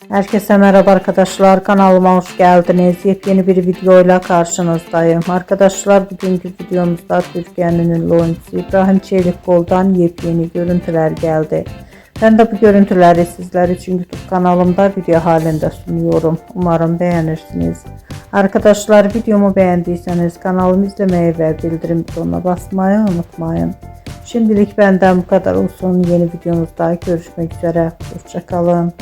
Herkese merhaba arkadaşlar, kanalıma hoş geldiniz. Yepyeni bir videoyla karşınızdayım. Arkadaşlar, bugünkü videomuzda Türkiye'nin ünlü oyuncusu İbrahim Çelikkol'dan yepyeni görüntüler geldi. Ben de bu görüntüleri sizler için YouTube kanalımda video halinde sunuyorum. Umarım beğenirsiniz. Arkadaşlar, videomu beğendiyseniz kanalımı izlemeyi ve bildirim butonuna basmayı unutmayın. Şimdilik benden bu kadar olsun. Yeni videomuzda görüşmek üzere. Hoşça kalın.